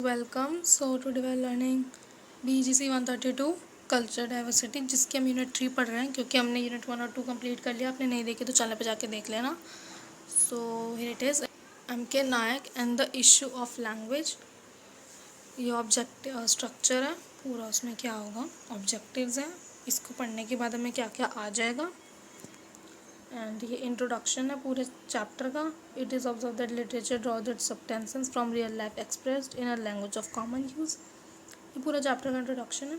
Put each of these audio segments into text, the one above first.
Welcome. So today we are learning BGC 132 culture diversity, जिसके हम unit 3 पढ़ रहे हैं क्योंकि हमने यूनिट 1 और 2 कंप्लीट कर लिया। आपने नहीं देखी तो चैनल पे जाके देख लेना। So here it is MK Nayak and the issue of language. ये ऑब्जेक्टिव स्ट्रक्चर है पूरा, उसमें क्या होगा, ऑब्जेक्टिव्स हैं। इसको पढ़ने के बाद हमें क्या क्या आ जाएगा। एंड ये इंट्रोडक्शन है पूरे चैप्टर का। It is observe that literature draws its substances from real life expressed in a language of common use. ये पूरा चैप्टर का इंट्रोडक्शन है।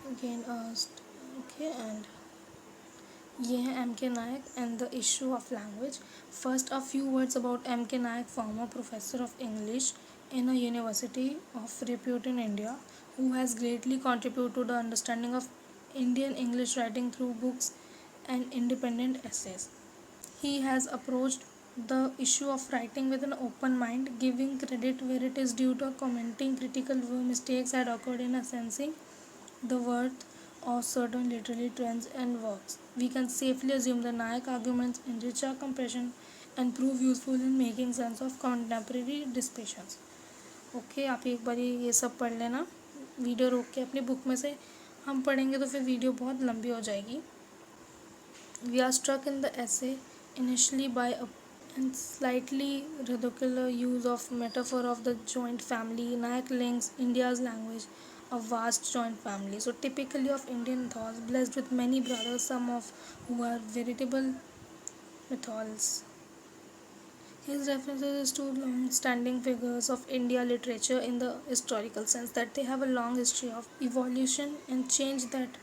अगेन ओके, एंड ये है MK Nayak and the issue of language. First a few words about MK Nayak, former professor of English in a university of repute in India, who has greatly contributed to the understanding of Indian English writing through books and independent essays. He has approached the issue of writing with an open mind, giving credit where it is due to commenting critical where mistakes had occurred in assessing the worth of certain literary trends and works. We can safely assume the Nayak arguments enrich our comprehension and prove useful in making sense of contemporary discussions. Okay, आप एक बार ये सब पढ़ लेना, video रोक के अपनी book में से। हम पढ़ेंगे तो फिर वीडियो बहुत लंबी हो जाएगी। We are struck in the essay initially by a and slightly ridiculous use of metaphor of the joint family. Nayak links India's language, a vast joint family, so typically of Indian thoughts, blessed with many brothers, some of who are veritable mythos. His references to long-standing figures of India literature in the historical sense that they have a long history of evolution and change that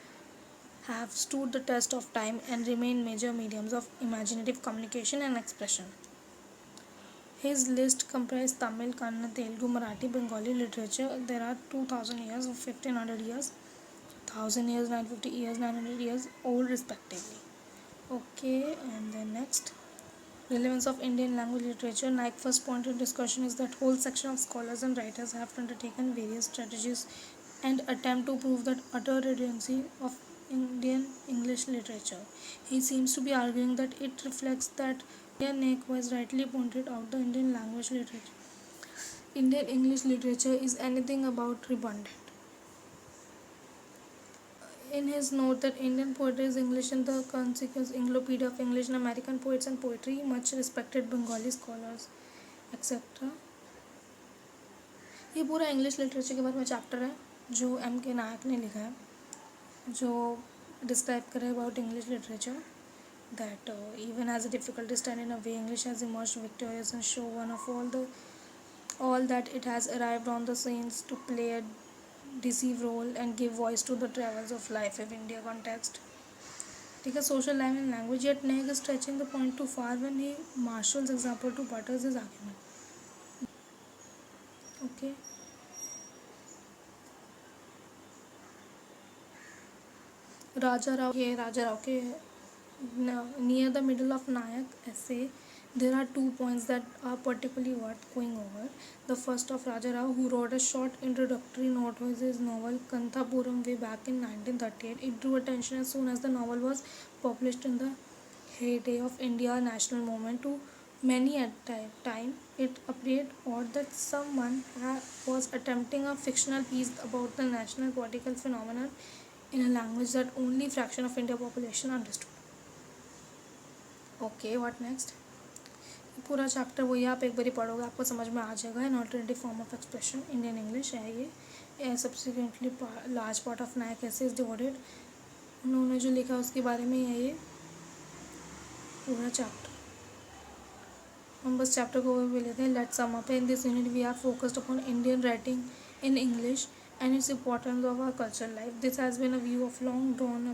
have stood the test of time and remain major mediums of imaginative communication and expression. His list comprises Tamil, Kannada, Telugu, Marathi, Bengali literature. There are 2000 years of 1500 years, 1000 years, 950 years, 900 years old respectively. Okay, and then next. Relevance of Indian language literature. Naik first point of discussion is that whole section of scholars and writers have undertaken various strategies and attempt to prove that utter redundancy of Indian English literature. He seems to be arguing that it reflects that Naik was rightly pointed out the Indian language literature. Indian English literature is anything about redundant. In his note that Indian poetry is English in the consequence Encyclopedia of English and American poets and poetry, much respected Bengali scholars, etc. ये पूरा English literature के बारे में chapter है जो MK नायक ने लिखा है, जो डिस्क्राइब करे about English literature that even has a difficulty stand in a way English has emerged victorious and show one of all that it has arrived on the scenes to play a decisive role and give voice to the travels of life of India context. ठीक है, social life and language, yet Naik is stretching the point too far when he marshals example to butters his argument. Okay. Raja Rao के near the middle of Nayak essay, there are 2 points that are particularly worth going over. The first of Raja Rao, who wrote a short introductory note to his novel Kanthapuram way back in 1938. It drew attention as soon as the novel was published in the heyday of India national movement. To many at that time, it appeared odd that someone was attempting a fictional piece about the national political phenomenon in a language that only fraction of India population understood. Okay, what next. पूरा chapter वही आप एक बारी पढ़ोगे आपको समझ में आ जाएगा। An alternative form of expression Indian English है ये। सब्सिक्वेंटली लार्ज पार्ट ऑफ नायक ऐसे इज डिवोटेड, उन्होंने जो लिखा उसके बारे में है ये पूरा चैप्टर। हम बस चैप्टर को ओवरव्यू लेते हैं। Let's sum up. In this unit we are focused upon Indian writing in English and its importance of our cultural life. This has been a view of long drawn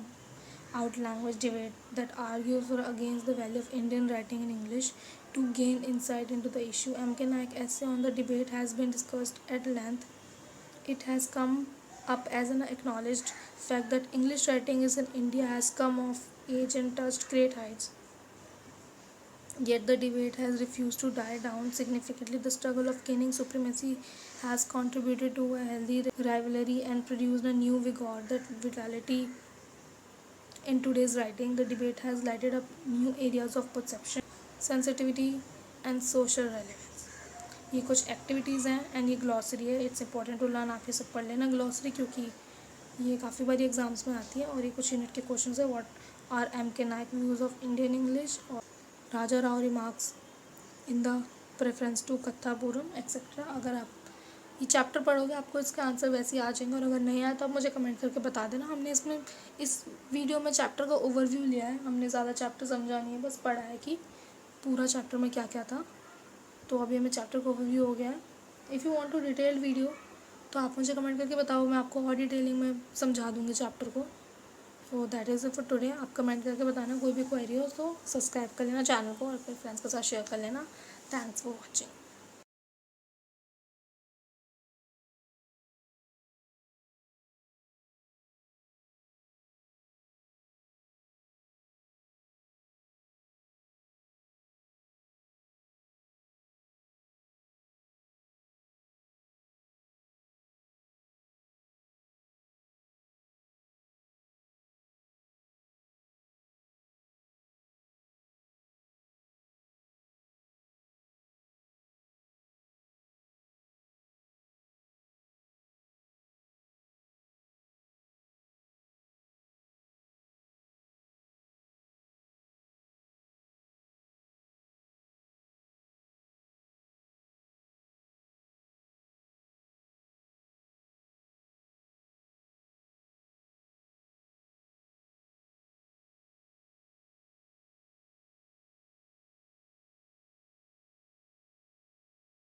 out language debate that argues for against the value of Indian writing in English. To gain insight into the issue, MK Naik essay on the debate has been discussed at length. It has come up as an acknowledged fact that English writing is in India has come of age and touched great heights. Yet the debate has refused to die down significantly. The struggle of gaining supremacy has contributed to a healthy rivalry and produced a new vigor, that vitality in today's writing. The debate has lighted up new areas of perception, sensitivity, and social relevance. ये कुछ activities हैं and ये glossary है. It's important to learn. आप ये सब पढ़ लेना ग्लॉसरी, क्योंकि ये काफ़ी बारी एग्जाम्स में आती है. और ये कुछ यूनिट के क्वेश्चन है. What are M K Naik views of Indian English, और Raja Rao remarks in the preference to Kanthapura etcetera. अगर आप ये चैप्टर पढ़ोगे आपको इसका आंसर वैसे ही आ जाएंगे, और अगर नहीं आया तो आप मुझे कमेंट करके बता देना. हमने इसमें इस वीडियो में चैप्टर का ओवरव्यू लिया है. हमने ज़्यादा चैप्टर समझा नहीं है, बस पढ़ा है कि पूरा चैप्टर में क्या क्या था. तो अभी हमें चैप्टर का ओवरव्यू हो गया है. If you want to detailed video तो आप मुझे कमेंट करके बताओ, मैं आपको और डिटेलिंग में समझा दूँगी चैप्टर को. So that is it for today. आप कमेंट करके बताना कोई भी क्वेरी हो तो सब्सक्राइब कर लेना चैनल को और अपने फ्रेंड्स के साथ शेयर कर लेना. Thanks for watching.